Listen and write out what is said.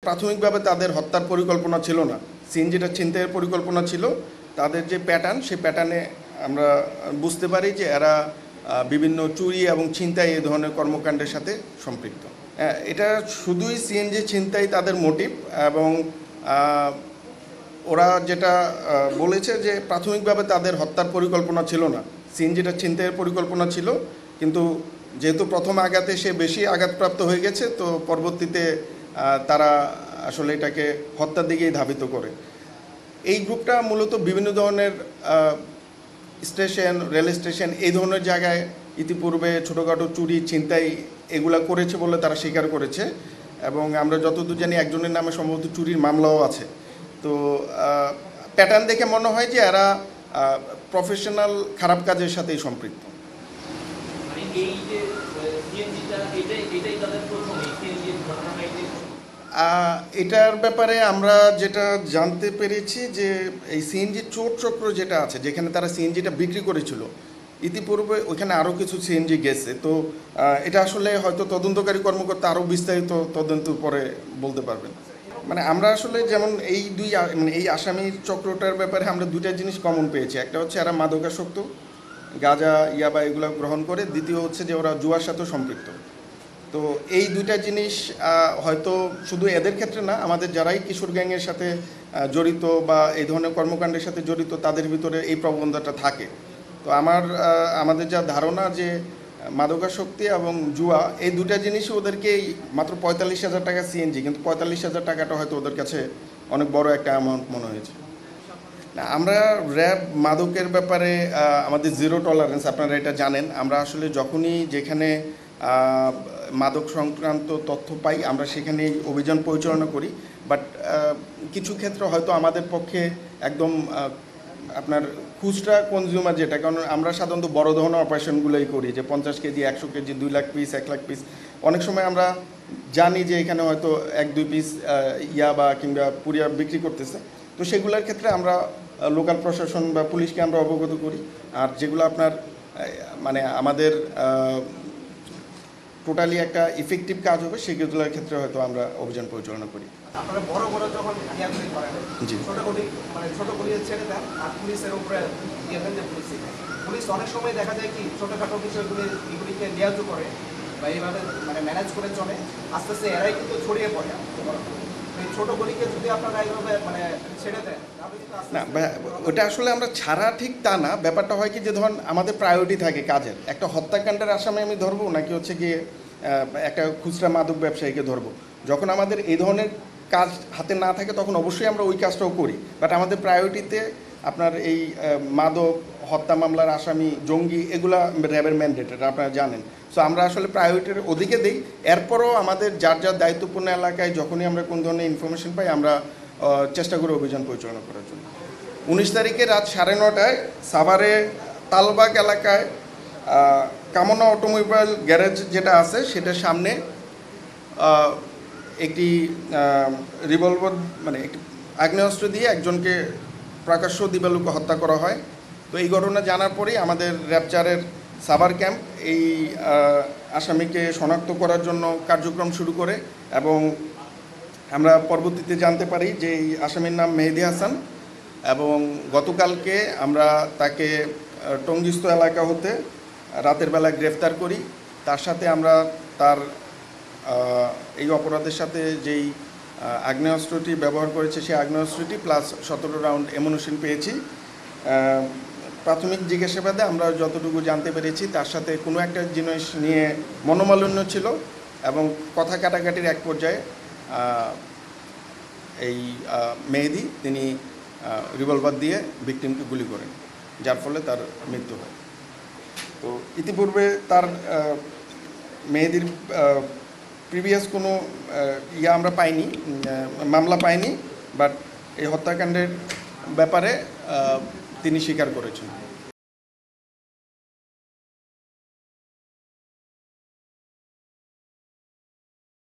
প্রাথমিকভাবে তাদের হত্যার পরিকল্পনা ছিল না, সিএনজিটা ছিনতাইয়ের পরিকল্পনা ছিল। তাদের যে প্যাটার্ন, সেই প্যাটার্নে আমরা বুঝতে পারি যে এরা বিভিন্ন চুরি এবং ছিনতাই এই ধরনের কর্মকাণ্ডের সাথে সম্পৃক্ত। এটা শুধুই সিএনজি ছিনতাই তাদের মোটিভ, এবং ওরা যেটা বলেছে যে প্রাথমিকভাবে তাদের হত্যার পরিকল্পনা ছিল না, সিএনজিটা ছিনতাইয়ের পরিকল্পনা ছিল, কিন্তু যেহেতু প্রথম আঘাতে সে বেশি আঘাতপ্রাপ্ত হয়ে গেছে, তো পরবর্তীতে তারা আসলে এটাকে হত্যার দিকেই ধাবিত করে। এই গ্রুপটা মূলত বিভিন্ন ধরনের স্টেশন, রেল স্টেশন, এই ধরনের জায়গায় ইতিপূর্বে ছোটোখাটো চুরি ছিনতাই এগুলা করেছে বলে তারা স্বীকার করেছে, এবং আমরা যতদূর জানি একজনের নামে সম্ভবত চুরির মামলাও আছে। তো প্যাটার্ন দেখে মনে হয় যে এরা প্রফেশনাল খারাপ কাজের সাথেই সম্পৃক্ত। এটার ব্যাপারে আমরা যেটা জানতে পেরেছি যে এই সিএনজি চোর চক্র যেটা আছে, যেখানে তারা সিএনজিটা বিক্রি করেছিল, ইতিপূর্বে ওইখানে আরও কিছু সিএনজি গেছে। তো এটা আসলে হয়তো তদন্তকারী কর্মকর্তা আরও বিস্তারিত তদন্ত পরে বলতে পারবেন। মানে আমরা আসলে যেমন এই আসামির চক্রটার ব্যাপারে আমরা দুইটা জিনিস কমন পেয়েছি। একটা হচ্ছে এরা মাদকাসক্ত, গাঁজা, ইয়াবা এগুলো গ্রহণ করে। দ্বিতীয় হচ্ছে যে ওরা জুয়ার সাথেও সম্পৃক্ত। তো এই দুইটা জিনিস হয়তো শুধু এদের ক্ষেত্রে না, আমাদের যারাই কিশোর গ্যাংয়ের সাথে জড়িত বা এই ধরনের কর্মকাণ্ডের সাথে জড়িত, তাদের ভিতরে এই প্রবণতাটা থাকে। তো আমাদের যা ধারণা যে মাদকাসক্তি এবং জুয়া, এই দুটা জিনিসই ওদেরকে মাত্র 45,000 টাকা সিএনজি, কিন্তু 45,000 টাকাটা হয়তো ওদের কাছে অনেক বড় একটা অ্যামাউন্ট মনে হয়েছে। আমরা র্যাব মাদকের ব্যাপারে আমাদের জিরো টলারেন্স, আপনারা এটা জানেন। আমরা আসলে যখনই যেখানে মাদক সংক্রান্ত তথ্য পাই আমরা সেখানেই অভিযান পরিচালনা করি। বাট কিছু ক্ষেত্রে হয়তো আমাদের পক্ষে একদম আপনার খুচরা কনজিউমার যেটা, কারণ আমরা সাধারণত বড় ধরনের অপারেশনগুলোই করি, যে 50 KG, 100 KG, 2 lakh piece, 1 lakh piece. অনেক সময় আমরা জানি যে এখানে হয়তো 1-2 পিস ইয়াবা কিংবা পুরিয়া বিক্রি করতেছে। তো সেগুলোর ক্ষেত্রে আমরা লোকাল প্রশাসন বা পুলিশকে আমরা অবগত করি। আর যেগুলো আপনার মানে আমাদের টোটালি একটা ইফেক্টিভ কাজ হবে, সেগুলোর ক্ষেত্রে হয়তো আমরা অভিযান পরিচালনা করি। আপনারা বড় বড় যখন ইয়াগুলি করেন, ছোটগুলি মানে ছোটগুলি ছেড়ে দেন আর পুলিশের উপরে দিয়ে দেন যে পুলিশ অনেক সময় দেখা যায় কি ছোটখাটো এগুলিকে নিয়োগ করে বা এইভাবে মানে ম্যানেজ করে চলে, আস্তে আস্তে এরাই কিন্তু ছড়িয়ে পড়ে। এই ছোটগুলিকে যদি আপনারা এইভাবে মানে ছেড়ে দেন না, ওটা আসলে আমরা ছাড়া ঠিক তা না। ব্যাপারটা হয় কি যে ধরুন আমাদের প্রায়োরিটি থাকে কাজের, একটা হত্যাকাণ্ডের আসামি আমি ধরবো নাকি হচ্ছে গিয়ে একটা খুচরা মাদক ব্যবসায়ীকে ধরবো। যখন আমাদের এই ধরনের কাজ হাতে না থাকে তখন অবশ্যই আমরা ওই কাজটাও করি। বাট আমাদের প্রায়োরিটিতে আপনার এই মাদক, হত্যা মামলার আসামি, জঙ্গি, এগুলা র্যাবের ম্যান্ডেট, এটা আপনারা জানেন। সো আমরা আসলে প্রায়োরিটির ওদিকে দিই। এরপরও আমাদের যার যার দায়িত্বপূর্ণ এলাকায় যখনই আমরা কোন ধরনের ইনফরমেশন পাই আমরা চেষ্টা করি অভিযান পরিচালনা করার জন্য। 19 তারিখে রাত 9:30টায় সাভারে তালবাগ এলাকায় কামনা অটোমোবাইল গ্যারেজ যেটা আছে সেটার সামনে একটি রিভলভার মানে একটি আগ্নেয়াস্ত্র দিয়ে একজনকে প্রকাশ্য দিবালোকে হত্যা করা হয়। তো এই ঘটনা জানার পরেই আমাদের র্যাপচারের সাভার ক্যাম্প এই আসামিকে শনাক্ত করার জন্য কার্যক্রম শুরু করে, এবং আমরা পরবর্তীতে জানতে পারি যে এই আসামির নাম মেহেদি হাসান, এবং গতকালকে আমরা তাকে টঙ্গিস্থ এলাকা হতে রাতের বেলা গ্রেফতার করি। তার সাথে আমরা তার এই অপরাধের সাথে যেই আগ্নেয়াস্ত্রটি ব্যবহার করেছে সেই আগ্নেয়াস্ত্রটি প্লাস 17 রাউন্ড অ্যামুনিশন পেয়েছি। প্রাথমিক জিজ্ঞাসাবাদে আমরা যতটুকু জানতে পেরেছি তার সাথে কোনো একটা জিনিস নিয়ে মনোমালিন্য ছিল, এবং কথা কাটাকাটির এক পর্যায়ে এই মেহেদি তিনি রিভলভার দিয়ে ভিকটিমকে গুলি করেন, যার ফলে তার মৃত্যু হয়। তো ইতিপূর্বে তার মেহেদির প্রিভিয়াস কোনো আমরা পাইনি, মামলা পাইনি, বাট এই হত্যাকাণ্ডের ব্যাপারে তিনি স্বীকার করেছেন।